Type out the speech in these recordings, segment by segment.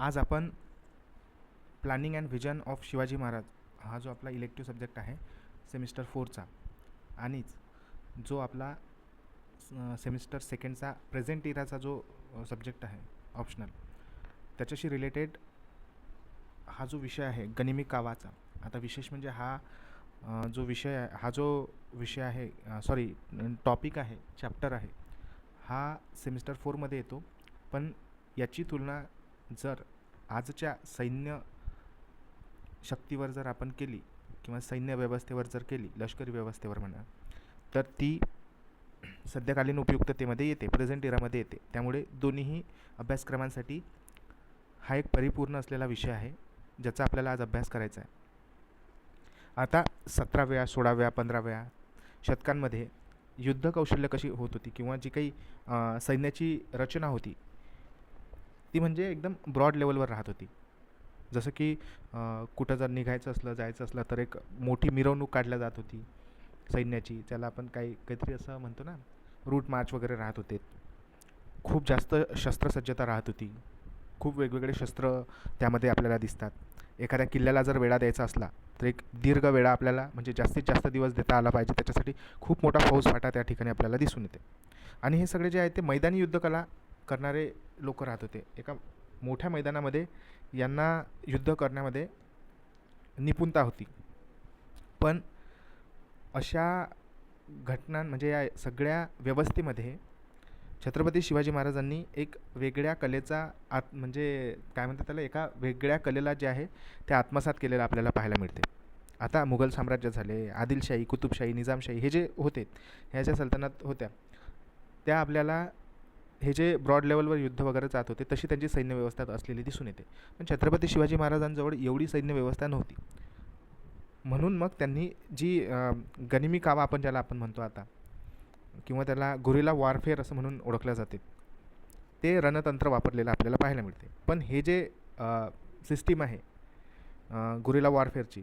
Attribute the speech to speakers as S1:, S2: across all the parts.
S1: आज आपण planning and vision of Shivaji Maharaj हा जो आपला इलेक्टिव्ह सब्जेक्ट आहे सेमिस्टर 4चा आणिच जो आपला सेमिस्टर सेकंडचा प्रेझेंट इराचा जो सब्जेक्ट आहे ऑप्शनल त्याच्याशी रिलेटेड हा जो विषय आहे गनिमी कावाचा. आता विशेष म्हणजे जो विषय आहे सॉरी टॉपिक आहे चॅप्टर आहे हा सेमिस्टर 4मध्ये येतो. पण याची तुलना जर आजच्या सैन्य शक्तीवर जर आपण केली किंवा सैन्य व्यवस्थेवर जर केली, लष्करी व्यवस्थेवर म्हणा, तर ती सध्याकालीन उपयुक्ततेमध्ये येते, प्रेझेंट इरामध्ये येते. त्यामुळे दोन्हीही अभ्यासक्रमांसाठी हा एक परिपूर्ण असलेला विषय आहे ज्याचा आपल्याला आज अभ्यास करायचा आहे. आता 17व्या 16व्या 15व्या शतकांमध्ये युद्ध कौशल्य कशी होत होती किंवा जी काही सैन्याची रचना होती ती म्हणजे एकदम ब्रॉड लेवलवर राहत होती. जसं की कुठं जर निघायचं असलं जायचं असलं तर एक मोठी मिरवणूक काढल्या जात होती सैन्याची, त्याला आपण काहीतरी असं म्हणतो ना, रूट मार्च वगैरे राहत होते. खूप जास्त शस्त्रसज्जता राहत होती, खूप वेगवेगळे शस्त्र त्यामध्ये आपल्याला दिसतात. एखाद्या किल्ल्याला जर वेढा द्यायचा असला तर एक दीर्घ वेढा आपल्याला म्हणजे जास्तीत जास्त दिवस देता आला पाहिजे, त्याच्यासाठी खूप मोठा फौजफाटा त्या ठिकाणी आपल्याला दिसून येते. आणि हे सगळे जे आहे ते मैदानी युद्धकला करणारे लोक राहत होते. एका मोठ्या मैदानामध्ये यांना युद्ध करण्यामध्ये निपुणता होती. पण अशा घटना म्हणजे या सगळ्या व्यवस्थेमध्ये छत्रपती शिवाजी महाराजांनी एक वेगळ्या कलेचा म्हणजे काय म्हणतात त्याला, एका वेगळ्या कलेला जे आहे ते आत्मसात केलेलं आपल्याला पाहायला मिळते. आता मुघल साम्राज्य झाले, आदिलशाही, कुतुबशाही, निजामशाही हे जे होते, ह्या ज्या सल्तनत होत्या त्या आपल्याला हे जे ब्रॉड लेवलवर युद्ध वगैरे जात होते तशी त्यांची सैन्य व्यवस्था असलेली दिसून येते. पण छत्रपती शिवाजी महाराजांजवळ एवढी सैन्य व्यवस्था नव्हती. म्हणून मग त्यांनी जी गनिमी कावा ज्याला आपण म्हणतो आता, किंवा त्याला गुरिला वॉरफेअर असं म्हणून ओळखलं जाते, ते रणतंत्र वापरलेलं आपल्याला पाहायला मिळते. पण हे जे सिस्टीम आहे गुरिला वॉरफेअरची,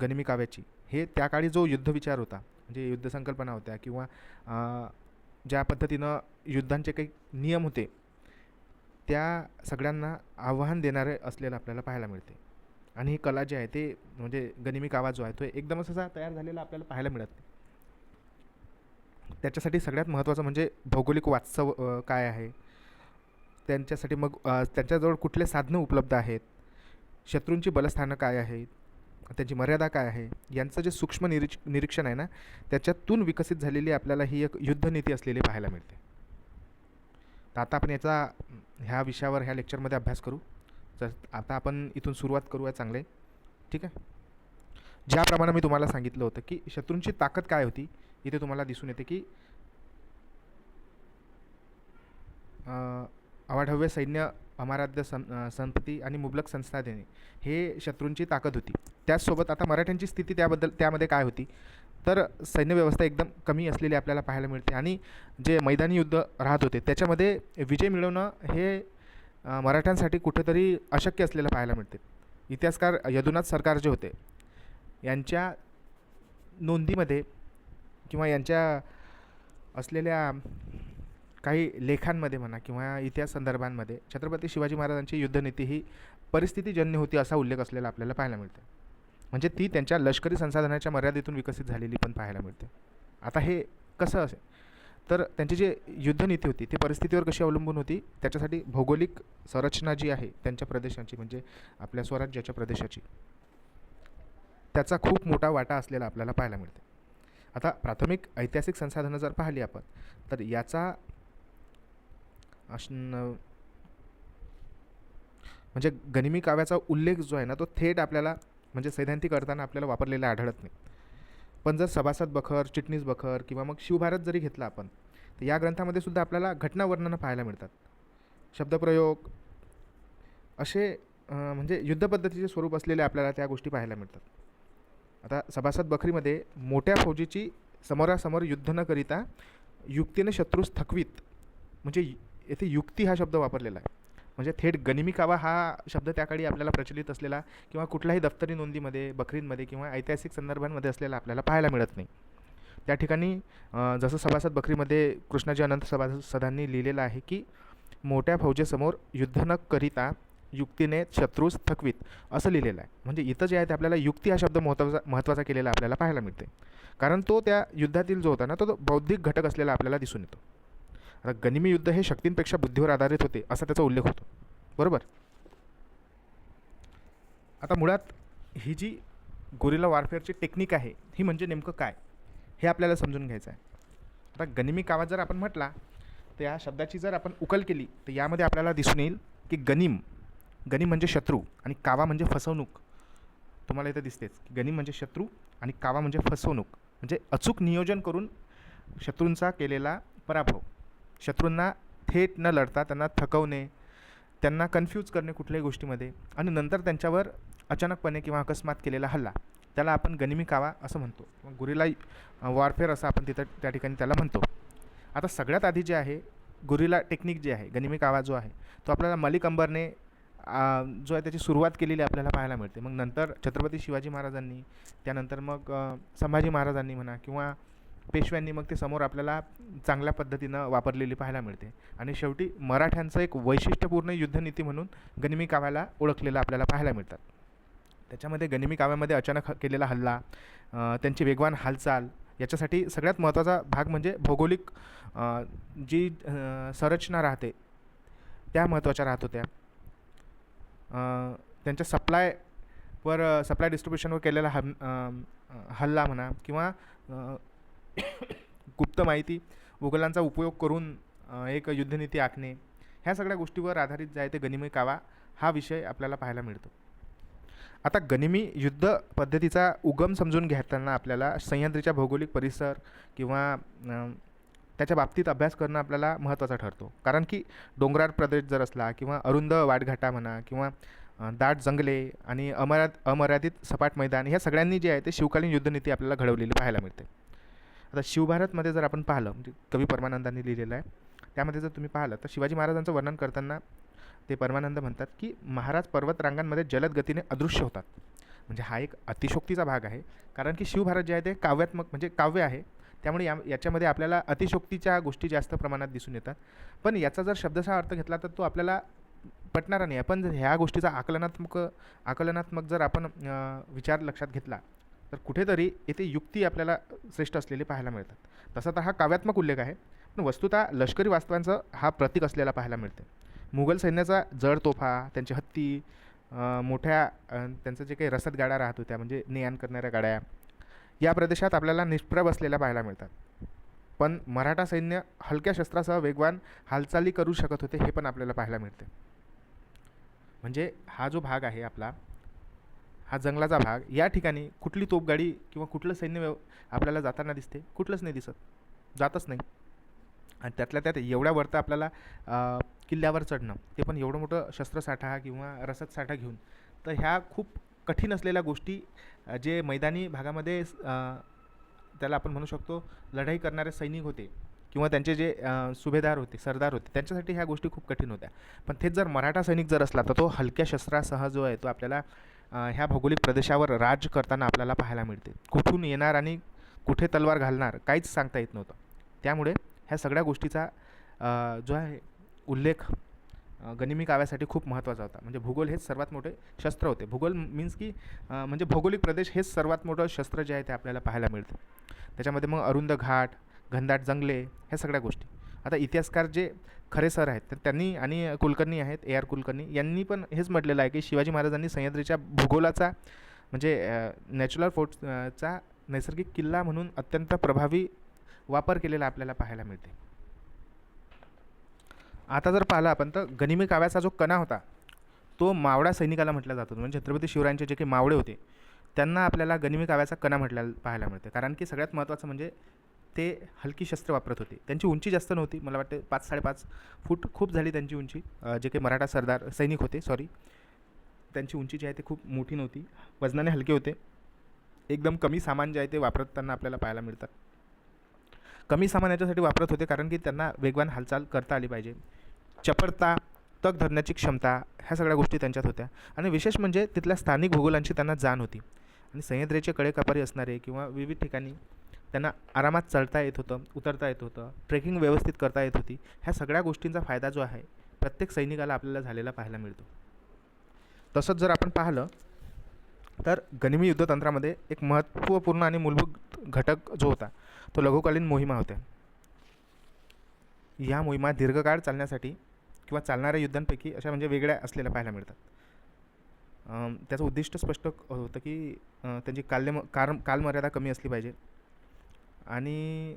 S1: गनिमी काव्याची, हे त्या काळी जो युद्धविचार होता म्हणजे युद्ध संकल्पना होत्या किंवा ज्या पद्धतीनं युद्धांचे काही नियम होते त्या सगळ्यांना आव्हान देणारे असलेलं आपल्याला पाहायला मिळते. आणि ही कला जी आहे ते म्हणजे गनिमी कावा जो आहे तो एकदम असा तयार झालेला आपल्याला पाहायला मिळत नाही. त्याच्यासाठी सगळ्यात महत्त्वाचं म्हणजे भौगोलिक वास्तव काय आहे, त्यांच्यासाठी मग त्यांच्याजवळ कुठले साधनं उपलब्ध आहेत, शत्रूंची बलस्थानं काय आहेत, त्यांची मर्यादा काय आहे, यांचं जे सूक्ष्म निरीक्षण आहे ना, त्याच्यातून विकसित झालेली आपल्याला ही एक युद्धनीती असलेली पाहायला मिळते. तर आता आपण ह्या विषयावर ह्या लेक्चरमध्ये अभ्यास करू. तर आता आपण इथून सुरुवात करूया चांगले, ठीक आहे. ज्याप्रमाणे मी तुम्हाला सांगितलं होतं की शत्रूंची ताकद काय होती, इथे तुम्हाला दिसून येते की अवाढव्य सैन्य, अमराध्य संपत्ती आणि मुबलक संसाधने हे शत्रूंची ताकद होती. त्याचसोबत आता मराठ्यांची स्थिती त्यामध्ये काय होती, तर सैन्य व्यवस्था एकदम कमी असलेली आपल्याला पाहायला मिळते. आणि जे मैदानी युद्ध राहत होते त्याच्यामध्ये विजय मिळवणं हे मराठ्यांसाठी कुठेतरी अशक्य असलेलं पाहायला मिळते. इतिहासकार यदुनाथ सरकार जे होते यांच्या नोंदीमध्ये किंवा यांच्या असलेल्या काही लेखांमध्ये म्हणा किंवा इतिहास संदर्भांमध्ये छत्रपती शिवाजी महाराजांची युद्धनीती ही परिस्थितीजन्य होती असा उल्लेख असलेला आपल्याला पाहायला मिळते. म्हणजे ती त्यांच्या लष्करी संसाधनाच्या मर्यादेतून विकसित झालेली पण पाहायला मिळते. आता हे कसं असेल तर त्यांची जी युद्धनीती होती ती परिस्थितीवर कशी अवलंबून होती, त्याच्यासाठी भौगोलिक संरचना जी आहे त्यांच्या प्रदेशांची म्हणजे आपल्या स्वराज्याच्या प्रदेशाची, त्याचा खूप मोठा वाटा असलेला आपल्याला पाहायला मिळते. आता प्राथमिक ऐतिहासिक संसाधनं जर पाहिली आपण तर याचा म्हणजे गनिमी काव्याचा उल्लेख जो आहे ना तो थेट आपल्याला म्हणजे सैद्धांतिक करताना आपल्याला वापरलेला आढळत नाही. पण जर सभासद बखर, चिटणीस बखर किंवा मग शिवभारत जरी घेतला आपण तर या ग्रंथामध्ये सुद्धा आपल्याला घटना वर्णनं पाहायला मिळतात. शब्दप्रयोग असे म्हणजे युद्धपद्धतीचे स्वरूप असलेले आपल्याला त्या गोष्टी पाहायला मिळतात. आता सभासद बखरीमध्ये मोठ्या फौजीची समोरासमोर युद्ध न करिता युक्तीने शत्रूस थकवीत, म्हणजे येथे युक्ती हा शब्द वापरलेला आहे. म्हणजे थेट गनिमी कावा हा शब्द त्या काळी आपल्याला प्रचलित असलेला किंवा कुठल्याही दफ्तरी नोंदीमध्ये, बखरींमध्ये किंवा ऐतिहासिक संदर्भांमध्ये असलेला आपल्याला पाहायला मिळत नाही. त्या ठिकाणी जसं सभासद बखरीमध्ये कृष्णाजी अनंत सभासदांनी लिहिलेलं आहे की मोठ्या फौजेसमोर युद्ध न करिता युक्तीने शत्रूस थकवीत असं लिहिलेलं आहे. म्हणजे इथं जे आहे ते आपल्याला युक्ती हा शब्द महत्त्वाचा केलेला आपल्याला पाहायला मिळते, कारण तो त्या युद्धातील जो होता ना तो बौद्धिक घटक असलेला आपल्याला दिसून येतो. आता गनिमी युद्ध हे शक्तींपेक्षा बुद्धीवर आधारित होते असा त्याचा उल्लेख होतो, बरोबर. आता मुळात ही जी गोरिला वॉरफेअरची टेक्निक आहे ही म्हणजे नेमकं काय हे आपल्याला समजून घ्यायचं आहे. आता गनिमी कावा जर आपण म्हटला तर या शब्दाची जर आपण उकल केली तर यामध्ये आपल्याला दिसून येईल की गनिम म्हणजे शत्रू आणि कावा म्हणजे फसवणूक. तुम्हाला इथं दिसतेच की गनिम म्हणजे शत्रू आणि कावा म्हणजे फसवणूक, म्हणजे अचूक नियोजन करून शत्रूंचा केलेला पराभव, शत्रूंना थेट न लढता त्यांना थकवणे, त्यांना कन्फ्यूज करणे कुठल्याही गोष्टीमध्ये, आणि नंतर त्यांच्यावर अचानकपणे किंवा अकस्मात केलेला हल्ला, त्याला आपण गनिमी कावा असं म्हणतो. गुरिला वॉरफेअर असं आपण तिथं त्या ठिकाणी त्याला म्हणतो. आता सगळ्यात आधी जे आहे गुरिला टेक्निक जे आहे, गनिमी कावा जो आहे तो आपल्याला मलिक अंबरने जो आहे त्याची सुरुवात केलेली आपल्याला पाहायला मिळते. मग नंतर छत्रपती शिवाजी महाराजांनी, त्यानंतर मग संभाजी महाराजांनी म्हणा किंवा पेशव्यांनी मग ते समोर आपल्याला चांगल्या पद्धतीनं वापरलेली पाहायला मिळते. आणि शेवटी मराठ्यांचं एक वैशिष्ट्यपूर्ण युद्धनीती म्हणून गनिमी काव्याला ओळखलेलं आपल्याला पाहायला मिळतात. त्याच्यामध्ये गनिमी काव्यामध्ये अचानक केलेला हल्ला, त्यांची वेगवान हालचाल, याच्यासाठी सगळ्यात महत्त्वाचा भाग म्हणजे भौगोलिक जी संरचना राहते त्या महत्त्वाच्या राहत होत्या. त्यांच्या सप्लाय डिस्ट्रीब्युशनवर केलेला हल्ला म्हणा किंवा गुप्त माहिती मुघलांचा उपयोग करून एक युद्धनीती आखणे, ह्या सगळ्या गोष्टीवर आधारित जे आहे ते गनिमी कावा हा विषय आपल्याला पाहायला मिळतो. आता गनिमी युद्ध पद्धतीचा उगम समजून घेताना आपल्याला सह्याद्रीच्या भौगोलिक परिसर किंवा त्याच्या बाबतीत अभ्यास करणं आपल्याला महत्त्वाचं ठरतो. कारण की डोंगराळ प्रदेश जर असला किंवा अरुंद वाटघाटा म्हणा किंवा दाट जंगले आणि अमर्यादित सपाट मैदान, ह्या सगळ्यांनी जे आहे ते शिवकालीन युद्धनीती आपल्याला घडवलेली पाहायला मिळते. आता शिवभारतमध्ये जर आपण पाहिलं, म्हणजे कवी परमानंदांनी लिहिलेलं आहे, त्यामध्ये जर तुम्ही पाहिलं तर शिवाजी महाराजांचं वर्णन करताना ते परमानंद म्हणतात की महाराज पर्वतरांगांमध्ये जलद गतीने अदृश्य होतात. म्हणजे हा एक अतिशोक्तीचा भाग आहे, कारण की शिवभारत जे आहे ते काव्यात्मक म्हणजे काव्य आहे, त्यामुळे याच्यामध्ये आपल्याला अतिशोक्तीच्या गोष्टी जास्त प्रमाणात दिसून येतात. पण याचा जर शब्दशः अर्थ घेतला तर तो आपल्याला पटणारा नाही. आपण जर ह्या गोष्टीचा आकलनात्मक जर आपण विचार लक्षात घेतला तर कुठेतरी येथे युक्ती आपल्याला श्रेष्ठ असलेली पाहायला मिळतात. तसा तर हा काव्यात्मक उल्लेख आहे, पण वस्तुतः लष्करी वास्तवांचं हा प्रतीक असलेला पाहायला मिळते. मुघल सैन्याचा जड तोफा, त्यांची हत्ती, मोठ्या त्यांचं जे काही रसद गाड्या राहत होत्या म्हणजे ने-आण करणाऱ्या गाड्या, या प्रदेशात आपल्याला निष्प्रभ असलेल्या पाहायला मिळतात. पण मराठा सैन्य हलक्या शस्त्रासह वेगवान हालचाली करू शकत होते हे पण आपल्याला पाहायला मिळते. म्हणजे हा जो भाग आहे आपला, हा जंगलाचा भाग, या ठिकाणी कुठली तोफगाडी किंवा कुठलं सैन्य आपल्याला जाताना दिसते? कुठलंच नाही दिसत, जातच नाही. आणि त्यातल्या त्यात एवढ्या वरतं आपल्याला किल्ल्यावर चढणं, ते पण एवढं मोठं शस्त्रसाठा किंवा रसद साठा घेऊन, तर ह्या खूप कठीण असलेल्या गोष्टी जे मैदानी भागामध्ये त्याला आपण म्हणू शकतो लढाई करणारे सैनिक होते किंवा त्यांचे जे सुभेदार होते, सरदार होते, त्यांच्यासाठी ह्या गोष्टी खूप कठीण होत्या. पण तेच जर मराठा सैनिक जर असला तर तो हलक्या शस्त्रासह जो आहे तो आपल्याला ह्या भौगोलिक प्रदेशावर राज करताना आपल्याला पाहायला मिळते. कुठून येणार आणि कुठे तलवार घालणार काहीच सांगता येत नव्हतं. त्यामुळे ह्या सगळ्या गोष्टीचा जो आहे उल्लेख गनिमी काव्यासाठी खूप महत्त्वाचा होता. म्हणजे भूगोल हेच सर्वात मोठे शस्त्र होते. भूगोल मीन्स की म्हणजे भौगोलिक प्रदेश हेच सर्वात मोठं शस्त्र जे आहे ते आपल्याला पाहायला मिळतं. त्याच्यामध्ये मग अरुंद घाट, घनदाट जंगले, ह्या सगळ्या गोष्टी. आता इतिहासकार जे खरे सर आहेत तर त्यांनी आणि कुलकर्णी आहेत, AR कुलकर्णी, यांनी पण हेच म्हटलेलं आहे की शिवाजी महाराजांनी सह्याद्रीच्या भूगोलाचा म्हणजे नॅचरल फोर्सचा नैसर्गिक किल्ला म्हणून अत्यंत प्रभावी वापर केलेला आपल्याला पाहायला मिळते. आता जर पाहिलं आपण तर गनिमी काव्याचा जो कणा होता तो मावळा सैनिकाला म्हटला जातो. म्हणजे छत्रपती शिवरायांचे जे काही मावळे होते त्यांना आपल्याला गनिमी काव्याचा कणा म्हटलेला पाहायला मिळते. कारण की सगळ्यात महत्त्वाचं म्हणजे ते हलकी शस्त्र वापरत होते. त्यांची उंची जास्त नव्हती, मला वाटते 5-5.5 फूट खूप झाली त्यांची उंची. जे काही मराठा सरदार सैनिक होते त्यांची उंची जी आहे ती खूप मोठी नव्हती, वजनाने हलके होते. एकदम कमी सामान जे आहे ते वापरताना आपल्याला पाहायला मिळतात. कमी सामान याच्यासाठी वापरत होते कारण की त्यांना वेगवान हालचाल करता आली पाहिजे. चपळता, तग धरण्याची क्षमता, ह्या सगळ्या गोष्टी त्यांच्यात होत्या. आणि विशेष म्हणजे तिथल्या स्थानिक भूगोलांची त्यांना जाण होती. आणि सह्याद्रीचे कडेकापारी असणारे किंवा विविध ठिकाणी त्यांना आरामात चढता येत होतं, उतरता येत होतं, ट्रेकिंग व्यवस्थित करता येत होती. ह्या सगळ्या गोष्टींचा फायदा जो आहे प्रत्येक सैनिकाला आपल्याला झालेला पाहायला मिळतो. तसंच जर आपण पाहिलं तर गनिमी युद्धतंत्रामध्ये एक महत्त्वपूर्ण आणि मूलभूत घटक जो होता तो लघुकालीन मोहिमा होत्या. या मोहिमा दीर्घकाळ चालण्यासाठी किंवा चालणाऱ्या युद्धांपैकी अशा म्हणजे वेगळ्या असलेल्या पाहायला मिळतात. त्याचं उद्दिष्ट स्पष्ट होतं की त्यांची कालमर्यादा कमी असली पाहिजे. आणि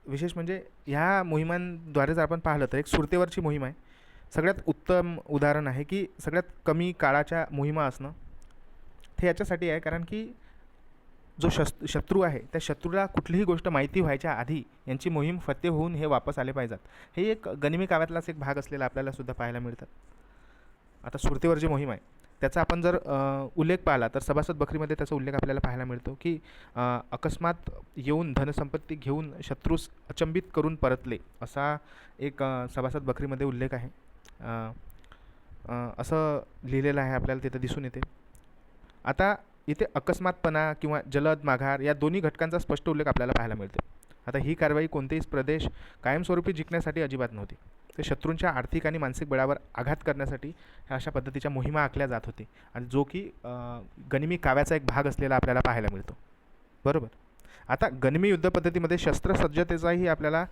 S1: विशेष म्हणजे ह्या मोहिमांद्वारे जर आपण पाहिलं तर एक सुरतेवरची मोहीम आहे, सगळ्यात उत्तम उदाहरण आहे की सगळ्यात कमी काळाच्या मोहिमा असणं. ते याच्यासाठी आहे कारण की जो शत्रू आहे त्या शत्रूला कुठलीही गोष्ट माहिती व्हायच्या आधी यांची मोहीम फत्ते होऊन हे वापस आले पाहिजेत. हे एक गनिमी काव्यातलाच एक भाग असलेला आपल्याला सुद्धा पाहायला मिळतात. आता सुरतेवर जी मोहीम आहे त्याचा आपण जर उल्लेख पाहिला तर सभासद बखरीमध्ये त्याचा उल्लेख आपल्याला पाहायला मिळतो की अकस्मात येऊन धनसंपत्ती घेऊन शत्रूस अचंबित करून परतले असा एक सभासद बखरीमध्ये उल्लेख आहे. असं लिहिलेलं आहे आपल्याला तिथं दिसून येते. आता इथे अकस्मातपणा किंवा जलद माघार या दोन्ही घटकांचा स्पष्ट उल्लेख आपल्याला पाहायला मिळते. आता ही कारवाई कोणतेही प्रदेश कायमस्वरूपी जिंकण्यासाठी अजिबात नव्हती. ते शत्रूंच्या आर्थिक आणि मानसिक बळावर आघात करण्यासाठी ह्या अशा पद्धतीच्या मोहिमा आखल्या जात होती आणि जो की गनिमी काव्याचा एक भाग असलेला आपल्याला पाहायला मिळतो. बरोबर. आता गनिमी युद्ध पद्धतीमध्ये शस्त्रसज्जतेचाही आपल्याला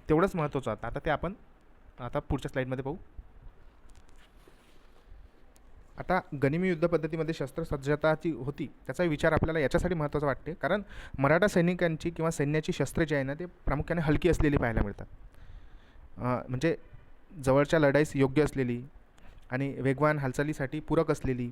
S1: तेवढंच महत्त्वाचं होतं. आता ते आपण आता पुढच्या स्लाईडमध्ये पाहू. आता गनिमी युद्ध पद्धतीमध्ये शस्त्रसज्जता जी होती त्याचा विचार आपल्याला याच्यासाठी महत्त्वाचा वाटते कारण मराठा सैनिकांची किंवा सैन्याची शस्त्रे जी आहे ना ते प्रामुख्याने हलकी असलेली पाहायला मिळतात. म्हणजे जवळच्या लढाईस योग्य असलेली आणि वेगवान हालचालीसाठी पूरक असलेली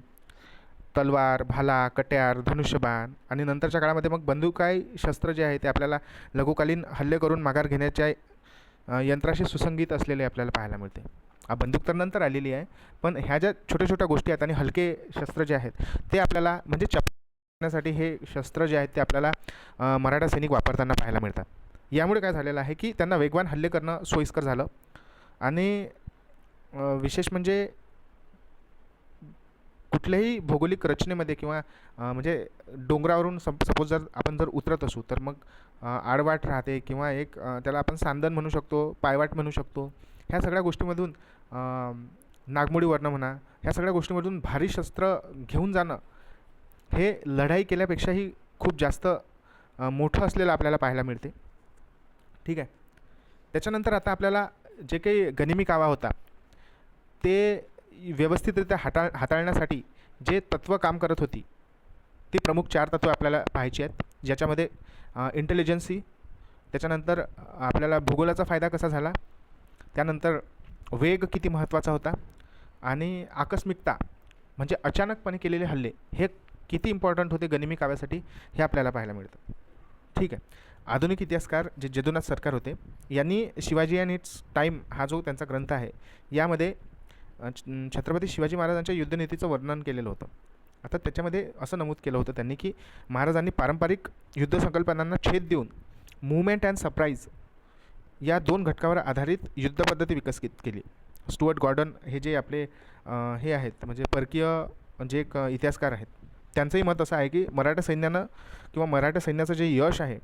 S1: तलवार, भाला, कट्यार, धनुष्यबाण आणि नंतरच्या काळामध्ये मग बंदुकाई शस्त्र जे आहे ते आपल्याला लघुकालीन हल्ले करून माघार घेण्याच्या यंत्राशी सुसंगीत असलेले आपल्याला पाहायला मिळते. बंदूक तर नंतर आलेली आहे पण ह्या ज्या छोट्या छोट्या गोष्टी आहेत आणि हलके शस्त्र जे आहेत ते आपल्याला म्हणजे चपण्यासाठी हे शस्त्र जे आहेत ते आपल्याला मराठा सैनिक वापरताना पाहायला मिळतात. यामुळे काय झालेलं आहे की त्यांना वेगवान हल्ले करणं सोयीस्कर झालं आणि विशेष म्हणजे कुठल्याही भौगोलिक रचनेमध्ये किंवा म्हणजे डोंगरावरून सपोज जर आपण जर उतरत असू तर मग आडवाट राहते किंवा एक त्याला आपण सांदन म्हणू शकतो, पायवाट म्हणू शकतो. ह्या सगळ्या गोष्टीमधून नागमोडी वर्ण म्हणा ह्या सगळ्या गोष्टीमधून भारी शस्त्र घेऊन जाणं हे लढाई केल्यापेक्षाही खूप जास्त मोठं असलेलं आपल्याला पाहायला मिळते. ठीक आहे. त्याच्यानंतर आता आपल्याला जे काही गनिमी कावा होता ते व्यवस्थितरित्या हाताळण्यासाठी जे तत्त्व काम करत होती ती प्रमुख 4 तत्त्व आपल्याला पाहायची आहेत ज्याच्यामध्ये इंटेलिजन्सी, त्याच्यानंतर आपल्याला भूगोलाचा फायदा कसा झाला, त्यानंतर वेग किती महत्त्वाचा होता आणि आकस्मिकता म्हणजे अचानकपणे केलेले हल्ले हे किती इम्पॉर्टंट होते गनिमी काव्यासाठी हे आपल्याला पाहायला मिळतं. ठीक आहे. आधुनिक इतिहासकार जे जदुनाथ सरकार होते यांनी शिवाजी अँड इट्स टाईम हा जो त्यांचा ग्रंथ आहे यामध्ये छत्रपती शिवाजी महाराजांच्या युद्धनीतीचं वर्णन केलेलं होतं. आता त्याच्यामध्ये असं नमूद केलं होतं त्यांनी की महाराजांनी पारंपरिक युद्ध संकल्पनांना छेद देऊन मूवमेंट अँड सरप्राईज या 2 घटकावर आधारित युद्धपद्धती विकसित केली. स्टुअर्ट गॉर्डन हे जे आपले हे आहेत म्हणजे परकीय जे एक इतिहासकार आहेत त्यांचंही मत असं आहे की मराठा सैन्यानं किंवा मराठा सैन्याचं जे यश आहे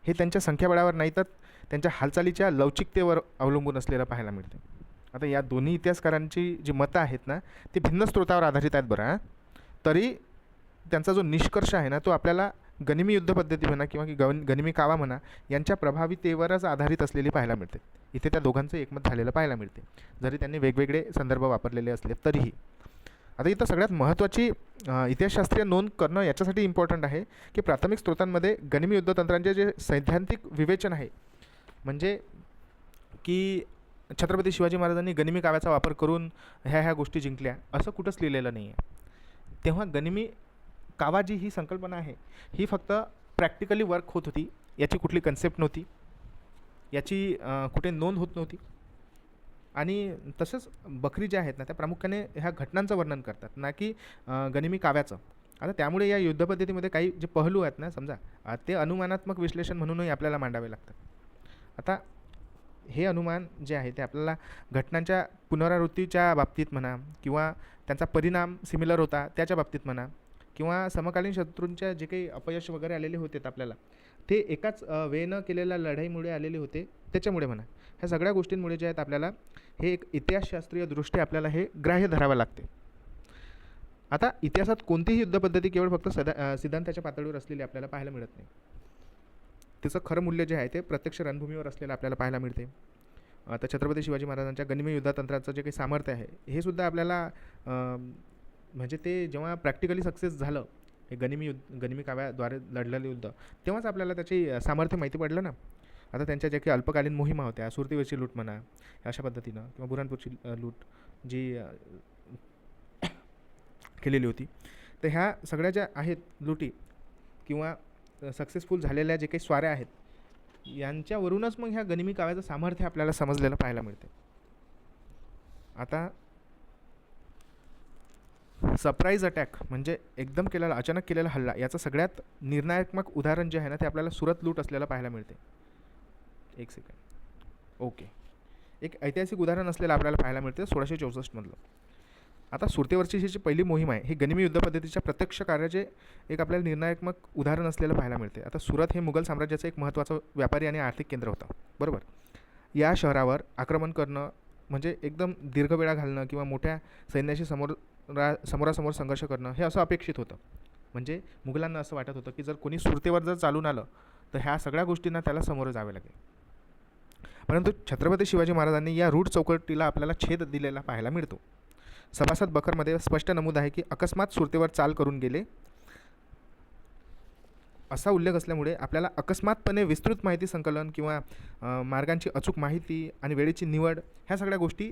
S1: हे त्यांच्या संख्याबळावर नाही तर त्यांच्या हालचालीच्या लवचिकतेवर अवलंबून असलेलं पाहायला मिळते. आता या दोन्ही इतिहासकारांची जी मतं आहेत ना ती भिन्न स्रोतावर आधारित आहेत बरं. तरी त्यांचा जो निष्कर्ष आहे ना तो आपल्याला गनिमी युद्ध पद्धती म्हणा किंवा गनिमी कावा म्हणा यांच्या प्रभावितेवरच आधारित असलेली पाहायला मिळते. इथे त्या दोघांचं एकमत झालेलं पाहायला मिळते जरी त्यांनी वेगवेगळे संदर्भ वापरलेले असले तरीही. आता इथं सगळ्यात महत्त्वाची इतिहासशास्त्रीय नोंद करणं याच्यासाठी इम्पॉर्टंट आहे की प्राथमिक स्रोतांमध्ये गनिमी युद्धतंत्रांचे जे सैद्धांतिक विवेचन आहे म्हणजे की छत्रपती शिवाजी महाराजांनी गनिमी काव्याचा वापर करून ह्या गोष्टी जिंकल्या असं कुठंच लिहिलेलं नाही आहे. तेव्हा गनिमी कावा जी ही संकल्पना आहे ही फक्त प्रॅक्टिकली वर्क होत होती, याची कुठली कन्सेप्ट नव्हती, याची कुठे नोंद होत नव्हती. आणि तसंच बखरी ज्या आहेत ना त्या प्रामुख्याने ह्या घटनांचं वर्णन करतात ना की गनिमी काव्याचं. आता त्यामुळे या युद्धपद्धतीमध्ये काही जे पहलू आहेत ना समजा ते अनुमानात्मक विश्लेषण म्हणूनही आपल्याला मांडावे लागतात. आता हे अनुमान जे आहे ते आपल्याला घटनांच्या पुनरावृत्तीच्या बाबतीत म्हणा किंवा त्यांचा परिणाम सिमिलर होता त्याच्या बाबतीत म्हणा किंवा समकालीन शत्रूंच्या जे काही अपयश वगैरे आलेले होते आपल्याला ते एकाच वेळेनं केलेल्या लढाईमुळे आलेले होते त्याच्यामुळे म्हणा ह्या सगळ्या गोष्टींमुळे जे आहेत आपल्याला हे एक इतिहासशास्त्रीय दृष्टी आपल्याला हे ग्राह्य धरावं लागते. आता इतिहासात कोणतीही युद्धपद्धती केवळ फक्त सिद्धांताच्या पातळीवर असलेली आपल्याला पाहायला मिळत नाही. त्याचं खरं मूल्य जे आहे ते प्रत्यक्ष रणभूमीवर असलेलं आपल्याला पाहायला मिळते. आता छत्रपती शिवाजी महाराजांच्या गनिमी युद्धतंत्राचं जे काही सामर्थ्य आहे हे सुद्धा आपल्याला म्हणजे ते जेव्हा प्रॅक्टिकली सक्सेस झालं, हे गनिमी काव्याद्वारे लढलेलं युद्ध, तेव्हाच आपल्याला त्याची सामर्थ्य माहिती पडलं ना. आता त्यांच्या ज्या काही अल्पकालीन मोहिमा होत्या, सुरतेवरची लूट म्हणा अशा पद्धतीनं, किंवा बुऱ्हाणपूरची लूट जी केलेली होती, तर ह्या सगळ्या ज्या आहेत लुटी किंवा सक्सेसफुल झालेल्या जे काही स्वाऱ्या आहेत, यांच्यावरूनच मग ह्या गनिमी काव्याचं सामर्थ्य आपल्याला समजलेलं पाहायला मिळते. आता सरप्राईज अटॅक म्हणजे एकदम केलेला, अचानक केलेला हल्ला, याचं सगळ्यात निर्णायकात्मक उदाहरण जे आहे ना ते आपल्याला सुरत लूट असलेलं पाहायला मिळते. एक सेकंड. ओके, एक ऐतिहासिक उदाहरण असलेलं आपल्याला पाहायला मिळते 1664 मधलं. आता सुरतेवरची ही जी पहिली मोहीम आहे ही गनिमी युद्ध पद्धतीच्या प्रत्यक्ष कार्याचे एक आपल्याला निर्णायकात्मक उदाहरण असलेलं पाहायला मिळते. आता सुरत हे मुघल साम्राज्याचं एक महत्त्वाचं व्यापारी आणि आर्थिक केंद्र होतं, बरोबर. या शहरावर आक्रमण करणं म्हणजे एकदम दीर्घ वेळा घालणं किंवा मोठ्या सैन्याशी समोरासमोर संघर्ष करणं हे असं अपेक्षित होतं. म्हणजे मुघलांना असं वाटत होतं की जर कोणी सुरतेवर जर चालून आलं तर ह्या सगळ्या गोष्टींना त्याला सामोरं जावे लागेल. परंतु छत्रपती शिवाजी महाराजांनी या रूढ चौकटीला आपल्याला छेद दिलेला पाहायला मिळतो. सभासद बखरमध्ये स्पष्ट नमूद आहे की अकस्मात सुरतेवर चाल करून गेले असा उल्लेख असल्यामुळे आपल्याला अकस्मातपणे विस्तृत माहिती संकलन किंवा मार्गांची अचूक माहिती आणि वेळेची निवड ह्या सगळ्या गोष्टी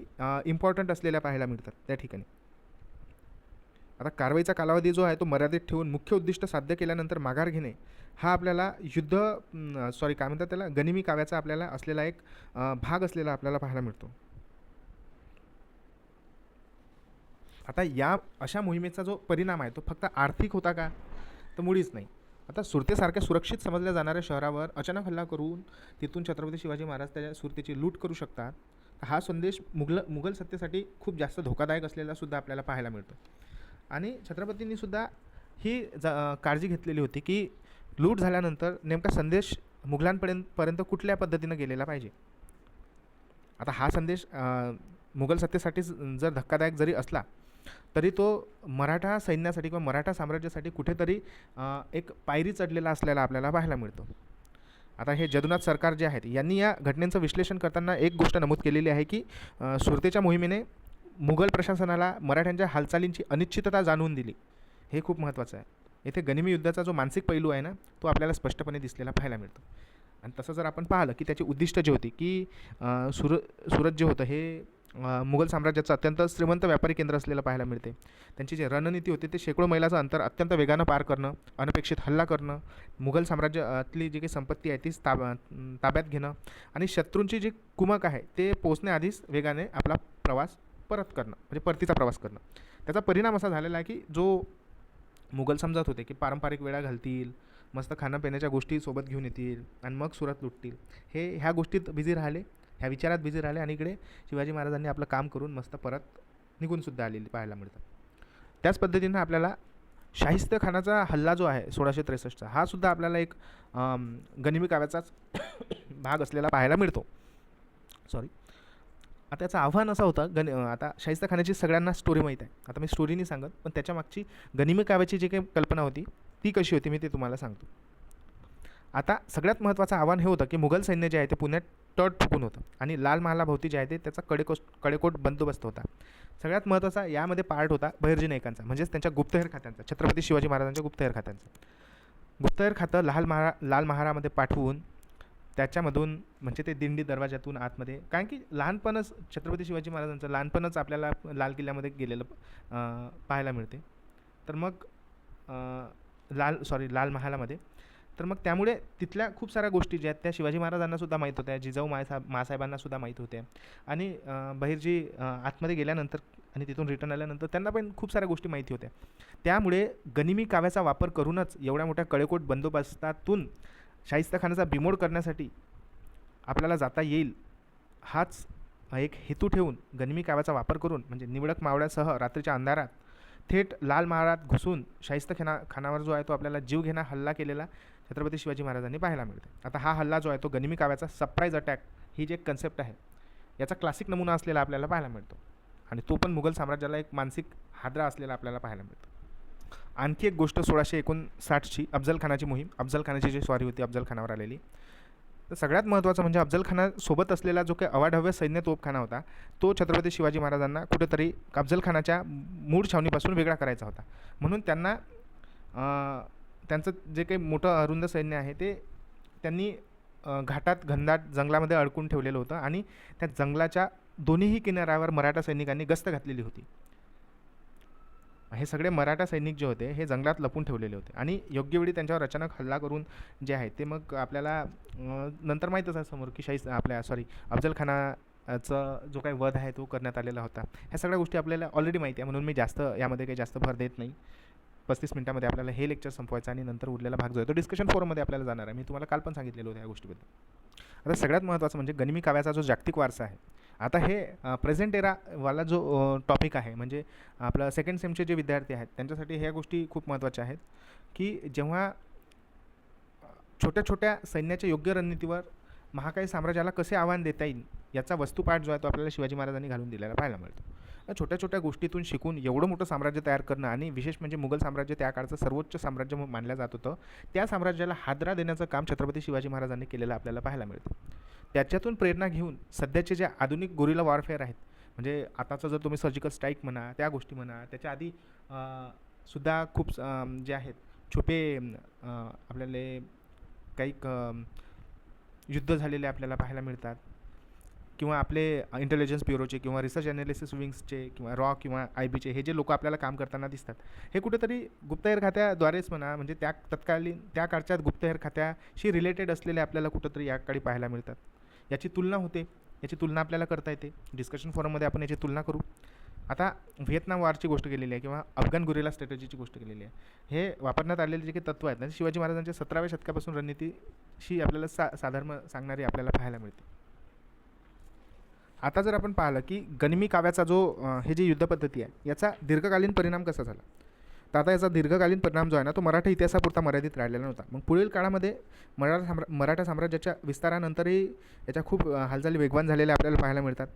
S1: इम्पॉर्टंट असलेल्या पाहायला मिळतात त्या ठिकाणी. आता कारवाईचा कालावधी जो आहे तो मर्यादित ठेवून मुख्य उद्दिष्ट साध्य केल्यानंतर माघार घेणे हा आपल्याला काय म्हणतात त्याला, गनिमी काव्याचा आपल्याला असलेला एक भाग असलेला आपल्याला पाहायला मिळतो. आता या अशा मोहिमेचा जो परिणाम आहे तो फक्त आर्थिक होता का, तर मुळीच नाही. आता सुरतेसारख्या सुरक्षित समजल्या जाणाऱ्या शहरावर अचानक हल्ला करून तिथून छत्रपती शिवाजी महाराज त्या सुरतेची लूट करू शकतात, हा संदेश मुघल सत्तेसाठी खूप जास्त धोकादायक असलेला सुद्धा आपल्याला पाहायला मिळतो. आणि छत्रपतींनी सुद्धा ही काळजी घेतलेली होती की लूट झाल्यानंतर नेमका संदेश मुघलांपर्यंत कुठल्या पद्धतीनं गेलेला पाहिजे. आता हा संदेश मुघल सत्तेसाठी जर धक्कादायक जरी असला तरी तो मराठा सैन्यासाठी किंवा मराठा साम्राज्यासाठी कुठेतरी एक पायरी चढलेला असलेला आपल्याला पाहायला मिळतो. आता हे जदुनाथ सरकार जे आहेत यांनी या घटनेचं विश्लेषण करताना एक गोष्ट नमूद केलेली आहे की सुरतेच्या मोहिमेने मुघल प्रशासनाला मराठ्यांच्या हालचालींची अनिश्चितता जाणवून दिली. हे खूप महत्त्वाचं आहे. येथे गनिमी युद्धाचा जो मानसिक पैलू आहे ना तो आपल्याला स्पष्टपणे दिसलेला पाहायला मिळतो. आणि तसं जर आपण पाहिलं की त्याची उद्दिष्ट जे होती की सुरत जे होतं हे मुघल साम्राज्याचं अत्यंत श्रीमंत व्यापारी केंद्र असलेलं पाहायला मिळते. त्यांची जी रणनीती होती ते शेकडो मैलाचं अंतर अत्यंत वेगानं पार करणं, अनपेक्षित हल्ला करणं, मुघल साम्राज्यातली जी काही संपत्ती आहे तीच ताब्यात घेणं आणि शत्रूंची जी कुमक आहे ते पोचण्याआधीच वेगाने आपला प्रवास परत करणं म्हणजे परतीचा प्रवास करणं. त्याचा परिणाम असा झालेला आहे की जो मुघल समजत होते की पारंपरिक वेळा घालतील, मस्त खाणं पिण्याच्या गोष्टी सोबत घेऊन येतील आणि मग सुरत लुटतील, ह्या गोष्टीत बिझी राहिले, ह्या विचारात बिझी राहिले आणि इकडे शिवाजी महाराजांनी आपलं काम करून मस्त परत निघूनसुद्धा आलेली पाहायला मिळतात. त्याच पद्धतीनं आपल्याला शाहिस्ते खानाचा हल्ला जो आहे 1663चा हा सुद्धा आपल्याला एक गनिमी काव्याचाच भाग असलेला पाहायला मिळतो. आता याचं आव्हान असं होतं आता शाहिस्ते खानाची सगळ्यांना स्टोरी माहीत आहे, आता मी स्टोरी नाही सांगत, पण त्याच्या मागची गनिमी काव्याची जी काही कल्पना होती ती कशी होती मी ते तुम्हाला सांगतो. आता सगळ्यात महत्त्वाचं आव्हान हे होतं की मुघल सैन्य जे आहे ते पुण्यात तट ठोकून होतं आणि लाल महालाभोवती जे आहे ते त्याचा कडेकोट बंदोबस्त होता. सगळ्यात महत्त्वाचा यामध्ये पार्ट होता बहिर्जी नाईकांचा, म्हणजेच त्यांच्या गुप्तहेर खात्यांचा, छत्रपती शिवाजी महाराजांच्या गुप्तहेर खात्यांचा. गुप्तहेर खातं लाल महालामध्ये पाठवून त्याच्यामधून म्हणजे ते दिंडी दरवाजातून आतमध्ये, कारण की लहानपणच छत्रपती शिवाजी महाराजांचं लहानपणच आपल्याला लाल किल्ल्यामध्ये गेलेलं पाहायला मिळते. तर मग लाल महालामध्ये, तर मग त्यामुळे तिथल्या खूप साऱ्या गोष्टी ज्या आहेत त्या शिवाजी महाराजांनासुद्धा माहीत होत्या, जिजाऊ मासाहेबांनासुद्धा माहीत होत्या. आणि बहिर्जी आतमध्ये गेल्यानंतर आणि तिथून रिटर्न आल्यानंतर त्यांना पण खूप साऱ्या गोष्टी माहिती होत्या. त्यामुळे गनिमी काव्याचा वापर करूनच एवढ्या मोठ्या कडेकोट बंदोबस्तातून शाहिस्ते खानाचा बिमोड करण्यासाठी आपल्याला जाता येईल हाच एक हेतू ठेवून गनिमी काव्याचा वापर करून म्हणजे निवडक मावळ्यासह रात्रीच्या अंधारात थेट लाल महालात घुसून शाहिस्ते खानावर जो आहे तो आपल्याला जीव घेणा हल्ला केलेला छत्रपती शिवाजी महाराजांनी पाहायला मिळते. आता हा हल्ला जो आहे तो गनिमी काव्याचा सरप्राईज अटॅक ही जी एक कन्सेप्ट आहे याचा क्लासिक नमुना असलेला आपल्याला पाहायला मिळतो. आणि तो पण मुघल साम्राज्याला एक मानसिक हादरा असलेला आपल्याला पाहायला मिळतो. आणखी एक गोष्ट 1659ची अफजल खानाची मोहीम, अफजल खानाची जी स्वारी होती अफजल खानावर आलेली. तर सगळ्यात महत्त्वाचं म्हणजे अफजल खानासोबत असलेला जो काही अवाढव्य सैन्य तोफखाना होता, तो छत्रपती शिवाजी महाराजांना कुठेतरी अफजल खानाच्या मूळ छावणीपासून वेगळा करायचा होता. म्हणून त्यांना त्यांचं जे काही मोठं अरुंद सैन्य आहे ते त्यांनी घाटात घनदाट जंगलामध्ये अडकून ठेवलेलं होतं आणि त्या जंगलाच्या दोन्हीही किनाऱ्यावर मराठा सैनिकांनी गस्त घातलेली होती. हे सगळे मराठा सैनिक जे होते हे जंगलात लपून ठेवलेले होते आणि योग्य वेळी त्यांच्यावर अचानक हल्ला करून जे आहे ते मग आपल्याला नंतर माहीतच आहे समोर की अफजल खानाचा जो काही वध आहे तो करण्यात आलेला होता. ह्या सगळ्या गोष्टी आपल्याला ऑलरेडी माहिती आहे, म्हणून मी यामध्ये काही जास्त भर देत नाही. 35 मिनिटामध्ये आपल्याला हे लेक्चर संपवायचं आणि नंतर उरलेला भाग जो आहे तो डिस्कशन फोरममध्ये आपल्याला जाणार आहे. मी तुम्हाला काल पण सांगितलेलं होतं या गोष्टीबद्दल. आता सगळ्यात महत्त्वाचं म्हणजे गनिमी काव्याचा जो जागतिक वारसा आहे, आता हे प्रेझेंट एरावाला जो टॉपिक आहे, म्हणजे आपलं सेकंड सेमचे जे विद्यार्थी आहेत त्यांच्यासाठी ह्या गोष्टी खूप महत्त्वाच्या आहेत की जेव्हा छोट्या छोट्या सैन्याच्या योग्य रणनीतीवर महाकाय साम्राज्याला कसे आव्हान देता येईल याचा वस्तुपाठ जो आहे तो आपल्याला शिवाजी महाराजांनी घालून दिलेला पाहायला मिळतो. छोट्या छोट्या गोष्टीतून शिकून एवढं मोठं साम्राज्य तयार करणं आणि विशेष म्हणजे मुघल साम्राज्य त्या काळचं सर्वोच्च साम्राज्य मानलं जात होतं, त्या साम्राज्याला हादरा देण्याचं काम छत्रपती शिवाजी महाराजांनी केलेलं आपल्याला पाहायला मिळतं. त्याच्यातून प्रेरणा घेऊन सध्याचे जे आधुनिक गोरिला वॉरफेअर आहेत, म्हणजे आताचं जर तुम्ही सर्जिकल स्ट्राईक म्हणा, त्या गोष्टी म्हणा, त्याच्या आधी सुद्धा खूप जे आहेत छुपे आपल्याला काही युद्ध झालेले आपल्याला पाहायला मिळतात, किंवा आपले इंटेलिजन्स ब्युरोचे किंवा रिसर्च ॲनालिसिस विंग्सचे किंवा रॉ किंवा IBचे हे जे लोक आपल्याला काम करताना दिसतात, हे कुठेतरी गुप्तहेर खात्याद्वारेच म्हणा, म्हणजे त्या काळच्या गुप्तहेर खात्याशी रिलेटेड असलेले आपल्याला कुठेतरी याकडे पाहायला मिळतात. याची तुलना होते, याची तुलना आपल्याला करता येते. डिस्कशन फोरममध्ये आपण याची तुलना करू. आता व्हिएतनाम वॉरची गोष्ट केलेली आहे किंवा अफगाण गुरिला स्ट्रॅटेजीची गोष्ट केलेली आहे. हे वापरण्यात आलेले जे काही तत्त्व आहेत ना, शिवाजी महाराजांच्या 17व्या शतकापासून रणनीतीशी आपल्याला साधर्म्य सांगणारी आपल्याला पाहायला मिळते. आता जर आपण पाहिलं की गनिमी काव्याचा जो हे जी युद्धपद्धती आहे याचा दीर्घकालीन परिणाम कसा झाला, तर आता याचा दीर्घकालीन परिणाम जो आहे ना तो मराठा इतिहासापुरता मर्यादित राहिलेला नव्हता. मग पुढील काळामध्ये मराठा साम्राज्याच्या विस्तारानंतरही याच्या खूप हालचाली वेगवान झालेल्या आपल्याला पाहायला मिळतात.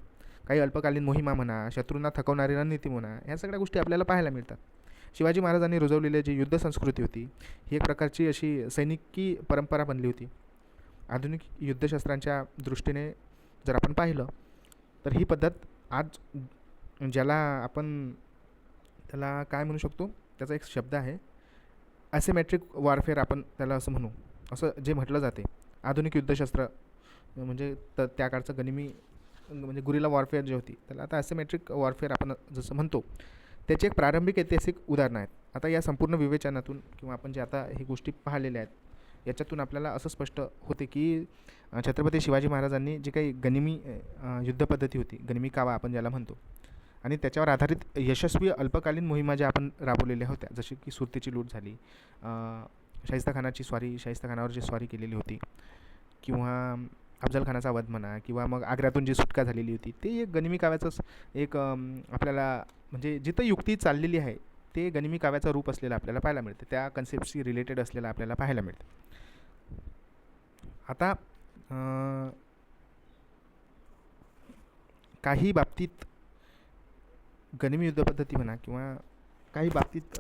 S1: काही अल्पकालीन मोहिमा म्हणा, शत्रूंना थकवणारी रणनीती म्हणा, ह्या सगळ्या गोष्टी आपल्याला पाहायला मिळतात. शिवाजी महाराजांनी रुजवलेली जी युद्ध संस्कृती होती ही एक प्रकारची अशी सैनिकी परंपरा बनली होती. आधुनिक युद्धशस्त्रांच्या दृष्टीने जर आपण पाहिलं तर ही पद्धत आज ज्याला आपण त्याला काय म्हणू शकतो, त्याचा एक शब्द आहे ॲसिमेट्रिक वॉरफेअर, आपण त्याला असं म्हणू, असं जे म्हटलं जाते. आधुनिक युद्धशस्त्र म्हणजे त्या काळचं गनिमी म्हणजे गुरिला वॉरफेअर जे होती त्याला आता ॲसिमेट्रिक वॉरफेअर आपण जसं म्हणतो, त्याची एक प्रारंभिक ऐतिहासिक उदाहरणं आहेत. आता या संपूर्ण विवेचनातून किंवा आपण जे आता ही गोष्टी पाहिलेल्या आहेत याच्यातून आपल्याला असं स्पष्ट होते की छत्रपती शिवाजी महाराजांनी जी काही गनिमी युद्धपद्धती होती, गनिमी कावा आपण ज्याला म्हणतो, आणि त्याच्यावर आधारित यशस्वी अल्पकालीन मोहिमा ज्या आपण राबवलेल्या होत्या, जशी की सुरतेची लूट झाली, शाहिस्ता खानावर जी स्वारी केलेली होती, किंवा अफजल खानाचा वध म्हणा, किंवा मग आग्र्यातून जी सुटका झालेली होती, ते एक गनिमी काव्याचंच एक आपल्याला म्हणजे जिथं युक्ती चाललेली आहे ते गनिमी काव्याचं रूप असलेलं आपल्याला पाहायला मिळते, त्या कन्सेप्टशी रिलेटेड असलेलं आपल्याला पाहायला मिळतं. आता काही बाबतीत गनिमी युद्धपद्धती म्हणा किंवा काही बाबतीत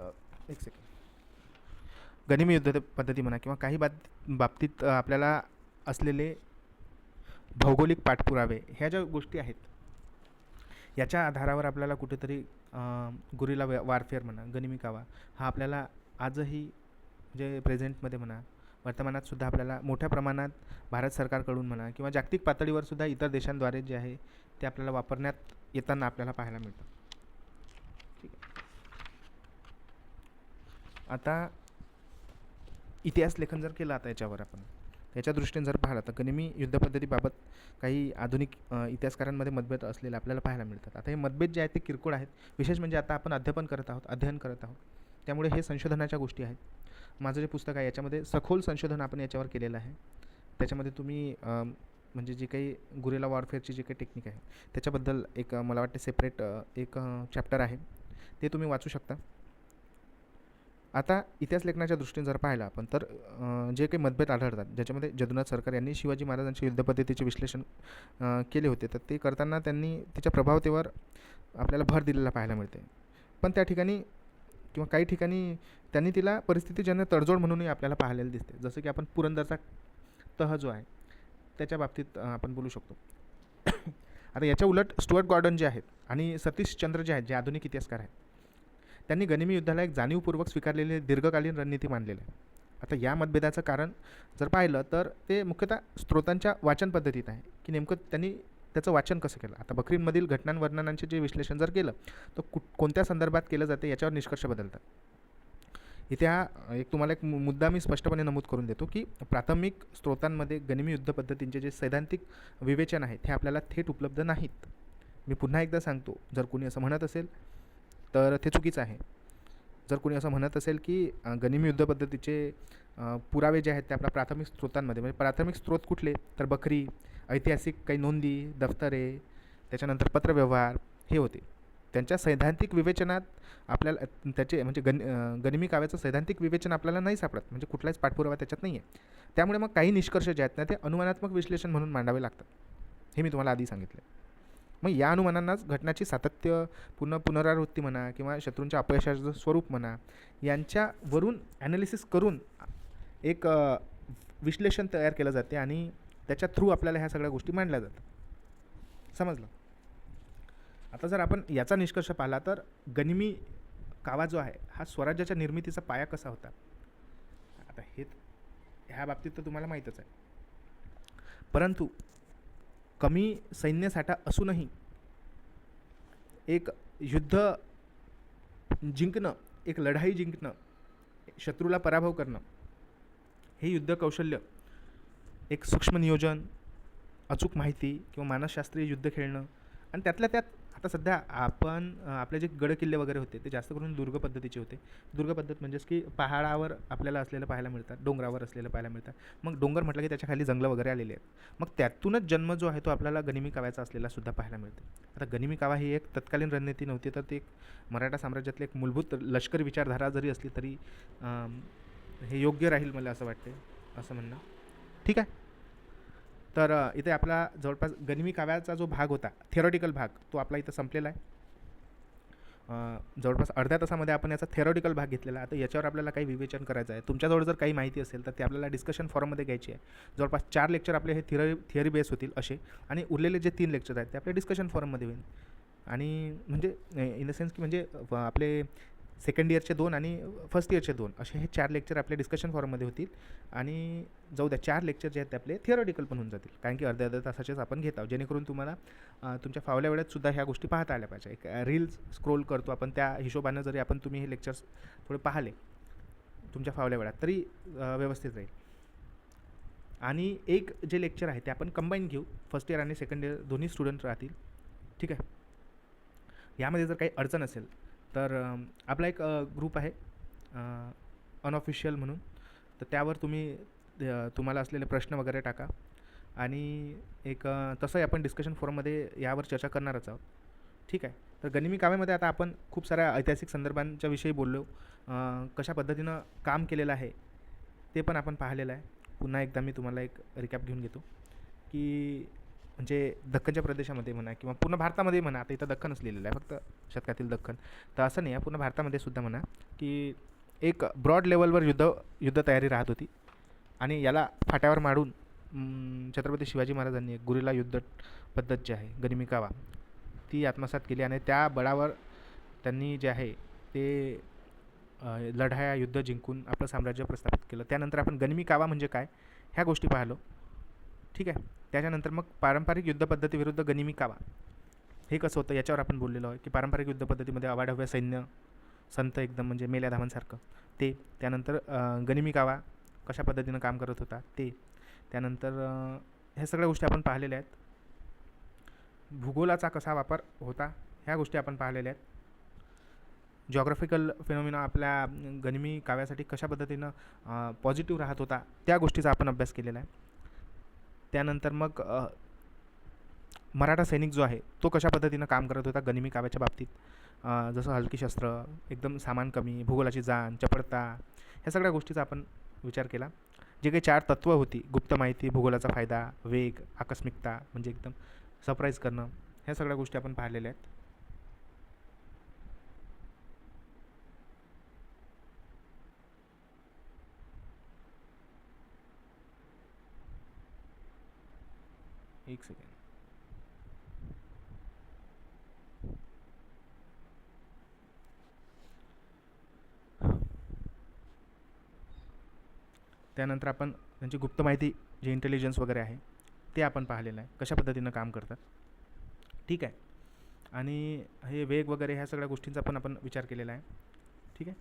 S1: गनिमी युद्धपद्धती म्हणा किंवा काही बाबतीत आपल्याला असलेले भौगोलिक पाठपुरावे ह्या ज्या गोष्टी आहेत याच्या आधारावर आपल्याला कुठेतरी गुरिला वॉरफेअर म्हणा, गनिमी कावा हा आपल्याला आजही म्हणजे प्रेझेंटमध्ये म्हणा, वर्तमानात सुद्धा आपल्याला मोठ्या प्रमाणात भारत सरकारकडून म्हणा किंवा जागतिक पातळीवर सुद्धा इतर देशांद्वारे जे आहे ते आपल्याला वापरण्यात येताना आपल्याला पाहायला मिळतं. ठीक आहे. आता इतिहास लेखन जर केलं आता याच्यावर आपण त्याच्या दृष्टीने जर पाहिलं तर गनिमी युद्धपद्धतीबाबत काही आधुनिक इतिहासकारांमध्ये मतभेद असलेले आपल्याला पाहायला मिळतात. आता हे मतभेद जे आहेत ते किरकोळ आहेत, विशेष म्हणजे आता आपण अध्ययन करत आहोत, त्यामुळे हे संशोधनाच्या गोष्टी आहेत. माझं जे पुस्तक आहे याच्यामध्ये सखोल संशोधन आपण याच्यावर केलेलं आहे. त्याच्यामध्ये तुम्ही म्हणजे जे काही गुरिला वॉरफेअरची जी काही टेक्निक आहे त्याच्याबद्दल एक मला वाटते सेपरेट एक चॅप्टर आहे, ते तुम्ही वाचू शकता. आता इतिहास लेखनाच्या दृष्टीने जर पाहिलं आपण तर जे काही मतभेद आढळतात ज्याच्यामध्ये जदुनाथ सरकार यांनी शिवाजी महाराजांच्या युद्धपद्धतीचे विश्लेषण केले होते, तर ते करताना त्यांनी त्याच्या प्रभावतेवर आपल्याला भर दिलेला पाहायला मिळते. पण त्या ठिकाणी किंवा काही ठिकाणी त्यांनी तिला परिस्थितीजन्य तडजोड म्हणूनही आपल्याला पाहिलेलं दिसते. जसं की आपण पुरंदरचा तह जो आहे त्याच्या बाबतीत आपण बोलू शकतो. आता याच्या उलट स्टुअर्ट गॉर्डन जे आहेत आणि सतीशचंद्र जे आहेत, जे आधुनिक इतिहासकार आहेत, त्यांनी गनिमी युद्धाला एक जाणीवपूर्वक स्वीकारलेली दीर्घकालीन रणनीती मानलेलं आहे. आता या मतभेदाचं कारण जर पाहिलं तर ते मुख्यतः स्त्रोतांच्या वाचन पद्धतीत आहे, की नेमकं त्यांनी त्याचं वाचन कसं केलं. आता बकरींमधील घटनांवर्णनांचे जे विश्लेषण जर केलं तर कोणत्या संदर्भात केलं जाते याच्यावर निष्कर्ष बदलतात. इथे हा एक तुम्हाला एक मुद्दा मी स्पष्टपणे नमूद करून देतो, की प्राथमिक स्त्रोतांमध्ये गनिमी युद्ध पद्धतींचे जे सैद्धांतिक विवेचन आहेत हे आपल्याला थेट उपलब्ध नाहीत. मी पुन्हा एकदा सांगतो, जर कोणी असं म्हणत असेल तर ते चुकीचं आहे. जर कोणी असं म्हणत असेल की गनिमी युद्ध पद्धतीचे पुरावे जे आहेत ते आपल्या प्राथमिक स्त्रोतांमध्ये, म्हणजे प्राथमिक स्त्रोत कुठले तर बकरी, ऐतिहासिक काही नोंदी, दफ्तरे, त्याच्यानंतर पत्रव्यवहार हे होते. त्यांच्या सैद्धांतिक विवेचनात आपल्याला त्याचे म्हणजे गनिमी काव्याचं सैद्धांतिक विवेचन आपल्याला नाही सापडत, म्हणजे कुठलाच पाठपुरावा त्याच्यात नाही आहे. त्यामुळे मग काही निष्कर्ष जे आहेत ना ते अनुमानात्मक विश्लेषण म्हणून मांडावे लागतात, हे मी तुम्हाला आधी सांगितलं. मग या अनुमानांनाच घटनाची सातत्य, पुनरावृत्ती म्हणा किंवा शत्रूंच्या अपयशाचं स्वरूप म्हणा, यांच्यावरून ॲनालिसिस करून एक विश्लेषण तयार केलं जाते आणि त्याच्या थ्रू आपल्याला ह्या सगळ्या गोष्टी मांडल्या जातात. समजलं. आता जर आपण याचा निष्कर्ष पाहिला तर गनिमी कावा जो आहे हा स्वराज्याच्या निर्मितीचा पाया कसा होता. आता ह्या बाबतीत तर तुम्हाला माहीतच आहे. परंतु कमी सैन्यसाठा असूनही एक युद्ध जिंकणं, एक लढाई जिंकणं, शत्रूला पराभव करणं, हे युद्ध कौशल्य, एक सूक्ष्म नियोजन, अचूक माहिती किंवा मानसशास्त्रीय युद्ध खेळणं, आणि त्यातल्या त्यात आता सध्या आपण आपले जे गडकिल्ले वगैरे होते ते जास्त करून दुर्ग पद्धतीचे होते. दुर्ग पद्धत म्हणजेच की पहाडावर आपल्याला असलेलं पाहायला मिळतात, डोंगरावर असलेलं पाहायला मिळतात. मग डोंगर म्हटलं की त्याच्या खाली जंगलं वगैरे आलेले आहेत. मग त्यातूनच जन्म जो आहे तो आपल्याला गनिमी काव्याचा असलेला सुद्धा पाहायला मिळते. आता गनिमी कावा ही एक तत्कालीन रणनीती नव्हती, तर ती एक मराठा साम्राज्यातली एक मूलभूत लष्करी विचारधारा जरी असली तरी हे योग्य राहील मला असं वाटते, असं म्हणणं. ठीक आहे. तर इथे आपला जवळपास गनिमी काव्याचा जो भाग होता, थिअरॉटिकल भाग, तो आपला इथं संपलेला आहे. जवळपास अर्ध्या तासामध्ये आपण याचा थिअरॉटिकल भाग घेतलेला. आता याच्यावर आपल्याला काही विवेचन करायचं आहे. तुमच्याजवळ जर काही माहिती असेल तर ते आपल्याला डिस्कशन फॉरममध्ये घ्यायची आहे. जवळपास 4 लेक्चर आपले हे थिअरी बेस होतील असे, आणि उरलेले जे 3 लेक्चर आहेत ते आपले डिस्कशन फॉरममध्ये होईल. आणि म्हणजे इन द सेन्स की म्हणजे आपले सेकंड इयरचे 2 आणि फर्स्ट इयरचे 2 असे हे 4 लेक्चर आपले डिस्कशन फॉरममध्ये होतील. आणि जाऊ द्या 4 लेक्चर जे आहेत ते आपले थिअरॉटिकल पण होऊन जातील, कारण की अर्ध्या तासाचेच आपण घेत आहोत, जेणेकरून तुम्हाला तुमच्या फावल्या वेळेत सुद्धा ह्या गोष्टी पाहता आल्या पाहिजे. एक रील्स स्क्रोल करतो आपण, त्या हिशोबानं जरी आपण तुम्ही हे लेक्चर्स थोडे पाहिले तुमच्या फावल्या वेळात तरी व्यवस्थित राहील. आणि एक जे लेक्चर आहे ते आपण कंबाईन घेऊ, फर्स्ट इयर आणि सेकंड इयर दोन्ही स्टुडंट राहतील. ठीक आहे. यामध्ये जर काही अडचण असेल तर आपला एक ग्रुप आहे अनऑफिशियल म्हणून, तर त्यावर तुम्हाला असलेले प्रश्न वगैरे टाका, आणि एक तसंही आपण डिस्कशन फोरममध्ये यावर चर्चा करणारच आहोत. ठीक आहे. तर गनिमी काव्यामध्ये आता आपण खूप साऱ्या ऐतिहासिक संदर्भांच्या विषयी बोललो, कशा पद्धतीनं काम केलेलं आहे ते पण आपण पाहिलेलं आहे. पुन्हा एकदा मी तुम्हाला एक रिकॅप घेऊन घेतो, की म्हणजे दख्खनच्या प्रदेशामध्ये म्हणा किंवा पूर्ण भारतामध्ये म्हणा, आता इथं दख्खनच लिहिलेलं आहे फक्त, शतकातील दख्खन, तर असं नाही आहे, पूर्ण भारतामध्ये सुद्धा म्हणा की एक ब्रॉड लेवलवर युद्ध तयारी राहत होती. आणि याला फाट्यावर मारून छत्रपती शिवाजी महाराजांनी एक गुरिल्ला युद्ध पद्धत जी आहे गनिमी कावा ती आत्मसात केली, आणि त्या बळावर त्यांनी जे आहे ते लढाया युद्ध जिंकून आपलं साम्राज्य प्रस्थापित केलं. त्यानंतर आपण गनिमी कावा म्हणजे काय ह्या गोष्टी पाहिलो. ठीक आहे. त्याच्यानंतर मग पारंपरिक युद्धपद्धती विरुद्ध गनिमी कावा हे कसं होतं याच्यावर आपण बोललेलो आहे, की पारंपरिक युद्धपद्धतीमध्ये अवाढव्य सैन्य, संत एकदम म्हणजे मेल्या धावांसारखं ते. त्यानंतर गनिमी कावा कशा पद्धतीनं काम करत होता ते. त्यानंतर ह्या सगळ्या गोष्टी आपण पाहिलेल्या आहेत. भूगोलाचा कसा वापर होता ह्या गोष्टी आपण पाहिलेल्या आहेत. जॉग्राफिकल फिनॉमिना आपल्या गनिमी काव्यासाठी कशा पद्धतीनं पॉझिटिव्ह राहत होता त्या गोष्टीचा आपण अभ्यास केलेला आहे. त्यानंतर मग मराठा सैनिक जो आहे तो कशा पद्धतीनं काम करत होता गनिमी काव्याच्या बाबतीत, जसं हलकी शस्त्र, एकदम सामान कमी, भूगोलाची जाण, चपळता, ह्या सगळ्या गोष्टीचा आपण विचार केला. जे काही 4 तत्त्व होती, गुप्त माहिती, भूगोलाचा फायदा, वेग, आकस्मिकता म्हणजे एकदम सरप्राईज करणं, ह्या सगळ्या गोष्टी आपण पाहिलेल्या आहेत. एक सेकंड. त्यानंतर आपण त्यांची गुप्त माहिती, जे इंटेलिजन्स वगैरे आहे ते आपण पाहिलेलं आहे, कशा पद्धतीनं काम करतात. ठीक आहे. आणि हे वेग वगैरे ह्या सगळ्या गोष्टींचा पण आपण विचार केलेला आहे. ठीक आहे.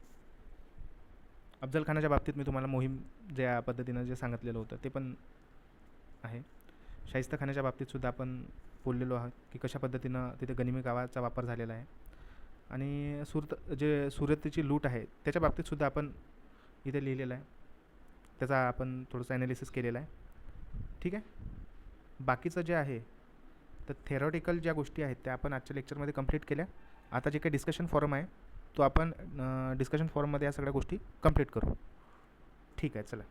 S1: अफजल खानाच्या बाबतीत मी तुम्हाला मोहीम ज्या पद्धतीनं जे सांगितलेलं होतं ते पण आहे. शाहिस्ता खानाच्या बाबतीत सुद्धा आपण बोललेलो आहोत की कशा पद्धतीनं तिथे गनिमी कावाचा वापर झालेला आहे. आणि जे सुरतेची लूट आहे त्याच्या बाबतीत सुद्धा आपण इथे लिहिलेलं आहे. त्याचा आपण थोडंसं ॲनालिसिस केलेलं आहे. ठीक आहे. बाकीचं जे आहे तर थेरॉटिकल ज्या गोष्टी आहेत त्या आपण आजच्या लेक्चरमध्ये कंप्लीट केल्या. आता जे काही डिस्कशन फॉरम आहे तो आपण डिस्कशन फॉरममध्ये या सगळ्या गोष्टी कंप्लीट करू. ठीक आहे, चला.